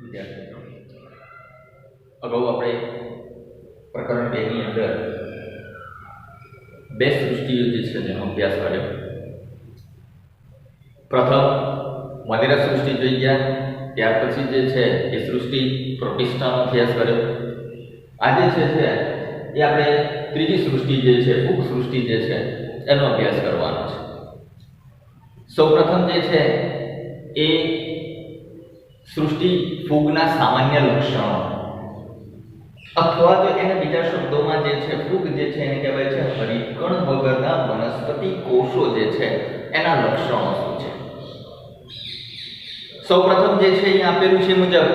વિદ્યાર્થી મિત્રો, અગાઉ આપણે પ્રકરણ 2 ની અંદર બે સૃષ્ટિઓ જે છે તેનો અભ્યાસ કર્યો. પ્રથમ મદિરા સૃષ્ટિ જોઈ ગયા, ત્યાર પછી જે છે એ સૃષ્ટિ પ્રોટિસ્ટાનો અભ્યાસ કર્યો. આજે છે એ આપણે ત્રીજી સૃષ્ટિ જે છે ફૂગ સૃષ્ટિ જે છે એનો અભ્યાસ કરવાનો છે. સૌપ્રથમ જે છે એ સૃષ્ટિ ફૂગના સામાન્ય લક્ષણો, અથવા તો એને બીજા શબ્દોમાં જે છે ફૂગ જે છે એને કહેવાય છે હરિતકણ વગરના વનસ્પતિ કોષો જે છે એના લક્ષણો શું છે. સૌપ્રથમ જે છે અહીં આપેલું છે મુજબ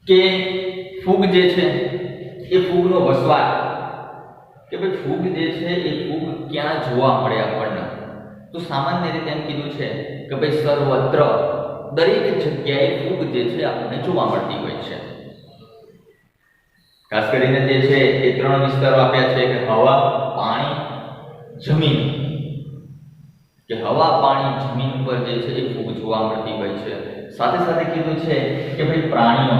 કે ફૂગ જે છે એ ફૂગનો વસવાટ, કે ભાઈ ફૂગ જે છે એ ફૂગ ક્યાં જોવા મળે આપણને, તો સામાન્ય રીતે એમ કીધું છે કે ભાઈ સર્વત્ર દરેક જગ્યાએ ફૂગ જે છે આપણને જોવા મળતી હોય છે. ખાસ કરીને જે છે એ ત્રણ વિસ્તારો આપ્યા છે કે હવા, પાણી, જમીન. કે હવા, પાણી, જમીન પર જે છે એ ફૂગ જોવા મળતી હોય છે. સાથે સાથે કીધું છે કે ભાઈ પ્રાણીઓ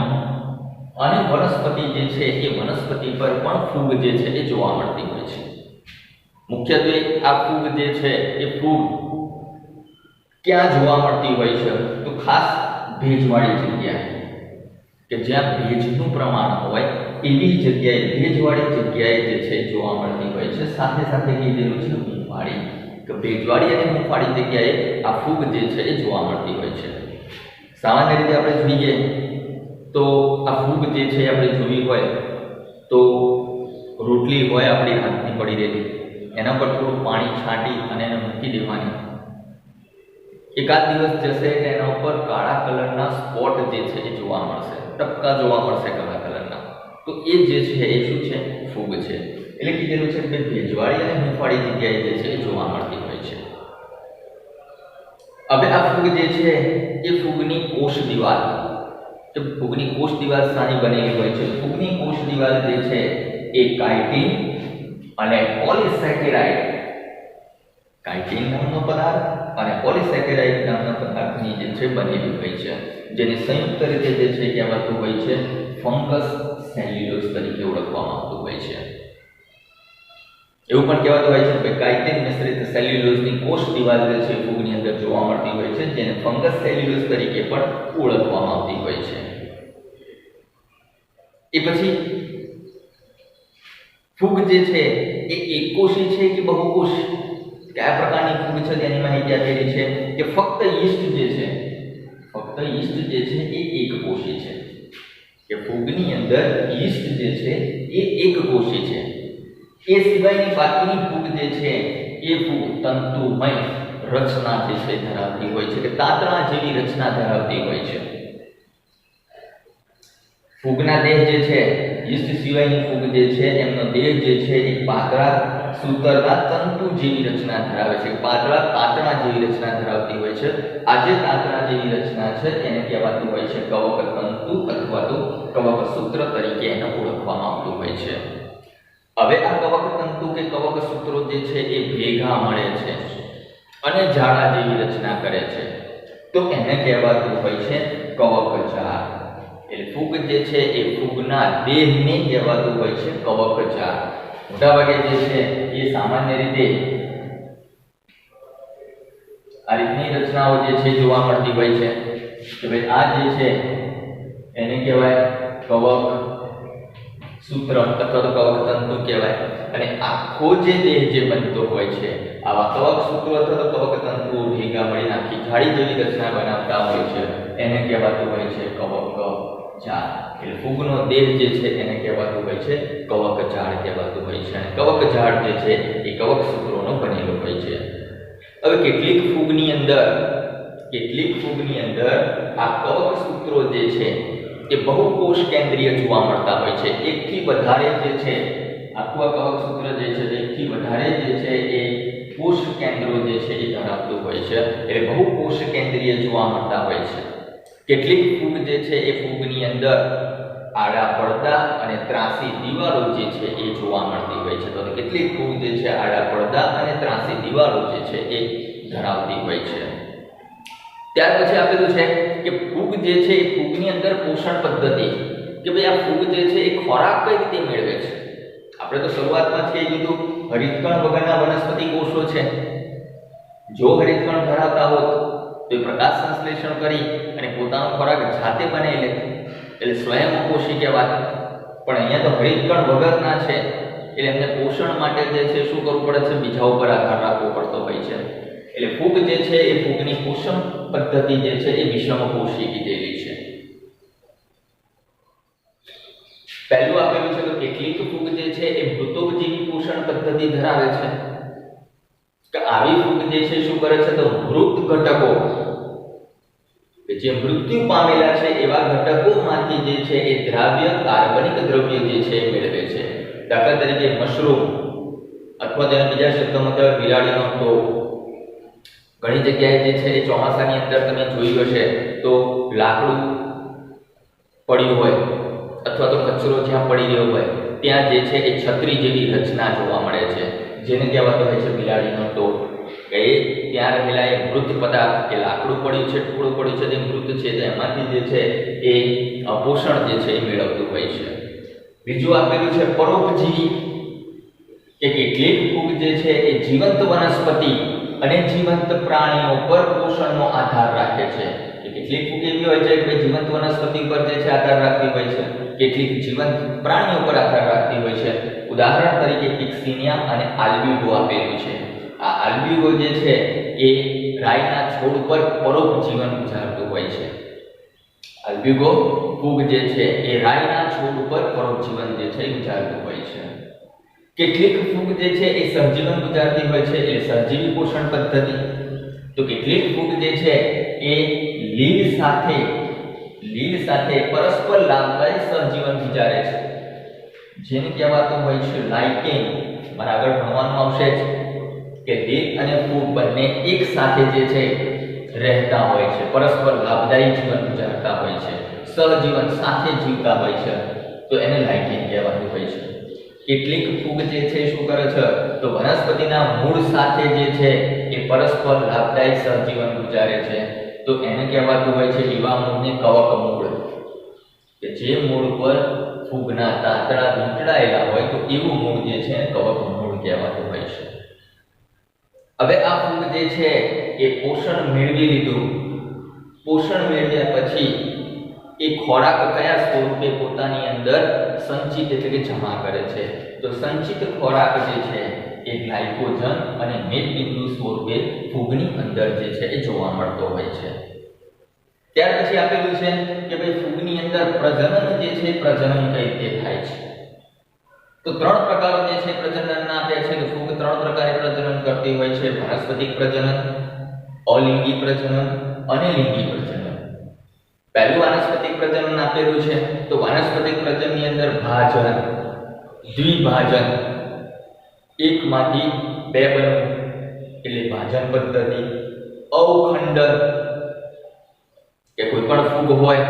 અને વનસ્પતિ જે છે એ વનસ્પતિ પર પણ ફૂગ જે છે એ જોવા મળતી હોય છે. મુખ્યત્વે આ ફૂગ જે છે એ ફૂગ ક્યાં જોવા મળતી હોય છે, તો ખાસ ભેજવાળી જગ્યાએ, કે જ્યાં ભેજનું પ્રમાણ હોય એવી જગ્યાએ, ભેજવાળી જગ્યાએ જે છે જોવા મળતી હોય છે. સાથે સાથે કીધેલું છે હૂંફાળી, કે ભેજવાળી અને હૂંફાળી જગ્યાએ આ ફૂગ જે છે એ જોવા મળતી હોય છે. સામાન્ય રીતે આપણે જોઈએ તો આ ફૂગ જે છે આપણે જોવી હોય તો રોટલી હોય આપણી હાથની પડી રહેલી, એના પર થોડું પાણી છાંટી અને એને મૂકી દેવાની. એકાદ દિવસ જશે કે એના ઉપર કાળા કલરના સ્પોટ જે છે એ જોવા મળશે, ટપકા જોવા મળશે કાળા કલરના. તો એ જે છે એ શું છે? ફૂગ છે. એટલે કીધેલું છે કે ભેજવાળી અને હૂંફાળી જગ્યાએ જે છે એ જોવા મળતી હોય છે. હવે આ ફૂગ જે છે એ ફૂગની કોષ દિવાલ, તો ફૂગની કોષ દિવાલ સાની બનેલી હોય છે? ફૂગની કોષ દિવાલ જે છે એ કાઇટિન અને પોલિસેકેરાઇડ, કાઇટિન નામનો પદાર્થ અને પોલિસેકેરાઇડ નામના પદાર્થની જે છે બનેલી હોય છે, જેને સંયુક્ત રીતે જે છે કહેવાતું હોય છે ફંગસ સેલ્યુલોઝ તરીકે ઓળખવામાં આવતું હોય છે. એવું પણ કહેવાતું હોય છે કે કાઇટિન મિશ્રિત સેલ્યુલોઝની કોષ દિવાલ જે છે ફૂગની અંદર જોવા મળતી હોય છે, જેને ફંગસ સેલ્યુલોઝ તરીકે પણ ઓળખવામાં આવતી હોય છે. એ પછી ફૂગ જે છે એ એકકોષી છે કે બહુકોષી, કયા પ્રકારની ફૂગ છે તેની માહિતી આપેલી છે કે ફક્ત યીસ્ટ જે છે, ફક્ત યીસ્ટ જે છે એ એકકોષી છે, કે ફૂગની અંદર યીસ્ટ જે છે એ એકકોષી છે. એ સિવાયની બાકીની ફૂગ જે છે એ ફૂગ તંતુમય રચના જે છે ધરાવતી હોય છે, કે તાંતણા જેવી રચના ધરાવતી હોય છે. ફૂગના દેહ જે છે, યીસ્ટ સિવાયની ફૂગ જે છે એમનો દેહ જે છે એ પાતળા સૂતરના તંતુ જેવી રચના ધરાવે છે, પાતળા તાંતણા જેવી રચના ધરાવતી હોય છે. આ જે તાંતણા જેવી રચના છે એને કહેવાતું હોય છે કવક તંતુ અથવા તો કવક સૂત્ર તરીકે એને ઓળખવામાં આવતું હોય છે. હવે આ કવક તંતુ કે કવક સૂત્રો જે છે એ ભેગા મળે છે અને જાળા જેવી રચના કરે છે, તો એને કહેવાતું હોય છે કવક જાળ. એટલે ફૂગ જે છે એ ફૂગના દેહને કહેવાતું હોય છે કવક જાળ. મોટાભાગે જે છે એ સામાન્ય રીતે આ રીતની રચનાઓ જે છે જોવા મળતી હોય છે, કે ભાઈ આ જે છે એને કહેવાય કવક સૂત્ર અથવા તો કવક તંતુ કહેવાય. અને આખો જે દેહ જે બનતો હોય છે આવા કવક સૂત્રો અથવા તો કવક તંતુઓ ભેગા મળીને આખી જાળી જેવી રચના બનાવતા હોય છે, એને કહેવાતું હોય છે કવક જાળ. એટલે ફૂગનો દેહ જે છે એને કહેવાતું હોય છે કવક જાળ કહેવાતું હોય છે. અને કવક જાળ જે છે એ કવક સૂત્રોનો બનેલો હોય છે. હવે કેટલીક ફૂગની અંદર આ કવક સૂત્રો જે છે એ બહુકોષ કેન્દ્રીય જોવા મળતા હોય છે. એકથી વધારે જે છે આખું કવક સૂત્ર જે છે એકથી વધારે જે છે એ કોષ કેન્દ્રો જે છે એ ધરાવતું હોય છે, એટલે બહુકોષ કેન્દ્રીય જોવા મળતા હોય છે. કેટલીક ફૂગ જે છે એ ફૂગની અંદર આડા પડદા અને ત્રાંસી દિવાલો જે છે એ જોવા મળતી હોય છે. તો કેટલીક ફૂગ જે છે આડા પડદા અને ત્રાંસી દિવાલો જે છે એ ધરાવતી હોય છે. ત્યાર પછી આપેલું છે કે ફૂગ જે છે એ ફૂગની અંદર પોષણ પદ્ધતિ, કે ભાઈ આ ફૂગ જે છે એ ખોરાક કઈ રીતે મેળવે છે. આપણે તો શરૂઆતમાં જ કહી દીધું હરિતકણ વગરના વનસ્પતિ કોષો છે. જો હરિતકણ ધરાવતા હોત તો એ પ્રકાશ સંશ્લેષણ કરી અને પોતાનો ખોરાક જાતે બનાવી લે, એટલે સ્વયંપોષી કહેવાય. પણ અહીંયા તો હરિતકણ વગરના છે એટલે એમને પોષણ માટે જે છે શું કરવું પડે છે, બીજા ઉપર આધાર રાખવો પડતો હોય છે. એટલે ફૂગ જે છે એ ફૂગની પોષણ પદ્ધતિ જે છે એ વિષમપોષી કીધેલી છે. પહેલું આપેલું છે કે કેટલીક ફૂગ જે છે એ મૃતોપજીવી પોષણ પદ્ધતિ ધરાવે છે. કે આવી ફૂગ જે છે શું કરે છે, તો મૃત ઘટકો કે જે મૃત્યુ પામેલા છે એવા ઘટકોમાંથી જે છે એ દ્રાવ્ય કાર્બનિક દ્રવ્ય જે છે એ મેળવે છે. દાખલા તરીકે મશરૂમ અથવા તેના બીજા શબ્દોમાં કહેવાય બિલાડીનો ટોપ. ઘણી જગ્યાએ જે છે એ ચોમાસાની અંદર તમે જોયું હશે તો લાકડું પડ્યું હોય અથવા તો કચરો જ્યાં પડી રહ્યો હોય ત્યાં જે છે એ છત્રી જેવી રચના જોવા મળે છે, જેને કહેવાતો હોય છે બિલાડીનો ટોપ. કે ત્યાં રહેલા એ મૃત પદાર્થ કે લાકડું પડ્યું છે, ટુકડું પડ્યું છે, તે મૃત છે, તો એમાંથી જે છે એ પોષણ જે છે એ મેળવતું હોય છે. બીજું આપેલું છે પરોપજીવી, કે કેટલીક ફૂગ જે છે એ જીવંત વનસ્પતિ અને જીવંત પ્રાણીઓ પર પોષણનો આધાર રાખે છે. કે કેટલીક ફૂગ એવી હોય છે કે જીવંત વનસ્પતિ પર જે છે આધાર રાખતી હોય છે, કેટલીક જીવંત પ્રાણીઓ પર આધાર રાખતી હોય છે. ઉદાહરણ તરીકે પિક્સિનિયા અને આલ્બ્યુગો આપેલું છે. આ આલ્બ્યુગો જે છે એ રાઈના છોડ પર પરોપજીવન ગુજારતું હોય છે. આલ્બ્યુગો ફૂગ જે છે એ રાઈના છોડ ઉપર પરોપજીવન જે છે ગુજારતું હોય છે. કેટલીક ફૂગ જે છે એ સહજીવન ગુજારતી હોય છે, એટલે સહજીવી પોષણ પદ્ધતિ. તો કેટલીક ફૂગ જે છે એ લીલ સાથે પરસ્પર લાભદાયી સહજીવન ગુજારે છે, જેને કહેવાતું હોય છે લાઇકેન. મારા આગળ ભણવાનું આવશે જ કે લીલ અને ફૂગ બંને એક સાથે જે છે રહેતા હોય છે, પરસ્પર લાભદાયી જીવન ગુજારતા હોય છે, સહજીવન સાથે જીવતા હોય છે, તો એને લાઇકેન કહેવાતું હોય છે. કેટલીક ફૂગ જે છે શું કરે છે, તો વનસ્પતિના મૂળ સાથે જે છે એ પરસ્પર લાભદાયી સહજીવન ગુજારે છે, તો એને કહેવાતું હોય છે એવા મૂળને કવક મૂળ. કે જે મૂળ પર ફૂગના તાંતણા વીંટળાયેલા હોય તો એવું મૂળ જે છે કવક મૂળ કહેવાતું હોય છે. હવે આ ફૂગ જે છે એ પોષણ મેળવી લીધું, પોષણ મેળવ્યા પછી એ ખોરાક કયા સ્વરૂપે પોતાની અંદર સંચિત એટલે કે જમા કરે છે, તો સંચિત ખોરાક જે છે એ ગ્લાયકોજન અને મેદબિંદુ સ્વરૂપે ફૂગની અંદર જે છે એ જોવા મળતો હોય છે. ત્યાર પછી આપેલું છે કે ભાઈ ફૂગની અંદર પ્રજનન જે છે પ્રજનન કઈ રીતે થાય છે. તો ત્રણ પ્રકારો જે છે પ્રજનનના આપ્યા છે કે ફૂગ ત્રણ પ્રકારે પ્રજનન કરતી હોય છે: વાનસ્પતિક પ્રજનન, અલિંગી પ્રજનન અને લિંગી પ્રજનન. પહેલું વાનસ્પતિક પ્રજનન આપેલું છે, તો વાનસ્પતિક પ્રજનનની અંદર ભાજન, દ્વિભાજન, એકમાંથી બે બનવું એટલે ભાજન પદ્ધતિ, અવખંડન કે કોઈ પણ ફૂગ હોય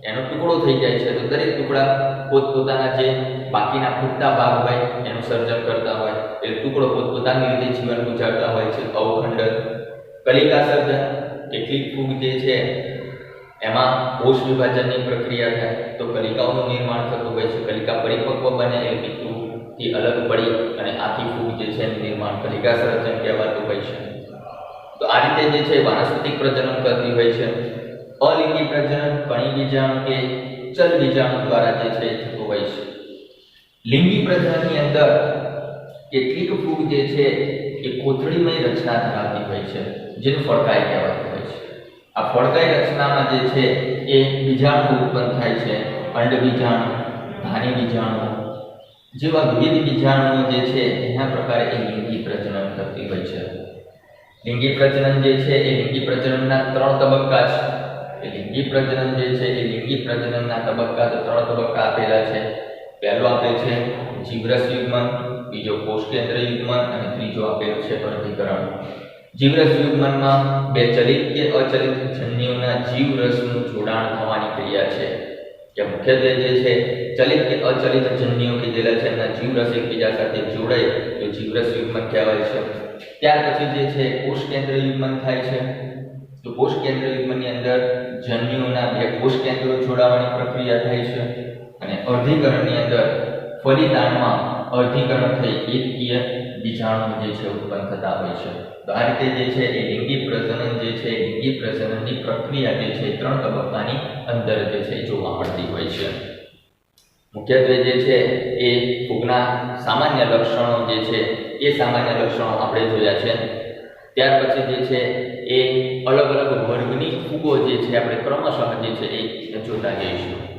એનો ટુકડો થઈ જાય છે તો દરેક ટુકડા પોતપોતાના જે બાકીના ખૂટતા ભાગ હોય એનું સર્જન કરતા હોય એટલે ટુકડો પોતપોતાની રીતે જીવન ગુજારતા હોય છે, અવખંડન. કલિકા સર્જન, કેટલીક ફૂગ જે છે એમાં કોષ વિભાજનની પ્રક્રિયા થાય તો કલિકાઓનું નિર્માણ થતું હોય છે, કલિકા પરિપક્વ બને એટલે પિતૃથી અલગ પડી અને આખી ફૂગ જે છે એનું નિર્માણ કલિકા સર્જન કહેવાતું હોય છે. તો આ રીતે જે છે વાનસ્પતિક પ્રજનન કરતી હોય છે. અલિંગી પ્રજનન કણી બીજાણુ કે ચલ બીજાણુ દ્વારા જે છે થતું હોય છે. લિંગી પ્રજનનની અંદર કેટલીક ફૂગ જે છે એ કોથળીમય રચના ધરાવતી હોય છે, જેને ફળકાઈ કહેવાતું હોય છે. આ ફળકાઈ રચનામાં જે છે એ બીજાણુ ઉત્પન્ન થાય છે, અંડ બીજાણુ, ધાની બીજાણુ જેવા વિવિધ બીજાણુઓ જે છે એના પ્રકારે એ લિંગી પ્રજનન કરતી હોય છે. લિંગી પ્રજનન જે છે એ લિંગી પ્રજનનના ત્રણ તબક્કા છે. લિંગી પ્રજનન જે છે એ લિંગી પ્રજનનના તબક્કા તો ત્રણ તબક્કા આપેલા છે. પહેલો આપે છે જીવરસ યુગ્મન, બીજો કોષકેન્દ્ર યુગ્મન અને ત્રીજો આપેલો છે વર્ગીકરણ. જીવરસ યુગ્મનમાં બે ચલિત કે અચલિત જન્યુઓના જીવરસનું જોડાણ થવાની ક્રિયા છે. કે મુખ્યત્વે જે છે ચલિત કે અચલિત જન્યુઓ કીધેલા છે એના જીવરસ એકબીજા સાથે જોડાય તો જીવરસ યુગ્મન કહેવાય છે. ત્યાર પછી જે છે કોષકેન્દ્ર યુગ્મન થાય છે. તો કોષ કેન્દ્ર યુગ્મની અંદર જન્યુઓના બે કોષ કેન્દ્રો જોડાવાની પ્રક્રિયા થાય છે અને અર્ધીકરણની અંદર ફલિતાંડમાં અર્ધીકરણ થઈ એકકીય બીજાણુ જે છે ઉત્પન્ન થતા હોય છે। તો આ રીતે જે છે એ લિંગી પ્રજનન જે છે લિંગી પ્રજનનની પ્રક્રિયા જે છે 3 તબક્કાની અંદર જે છે જોવા મળતી હોય છે। મુખ્યત્વે જે છે એ ફૂગના સામાન્ય લક્ષણો જે છે એ સામાન્ય લક્ષણો આપણે જોયા છે। ત્યાર પછી જે છે એ અલગ અલગ વર્ગની ફૂગો જે છે આપણે ક્રમશઃ જે છે એ જોતા જઈશું।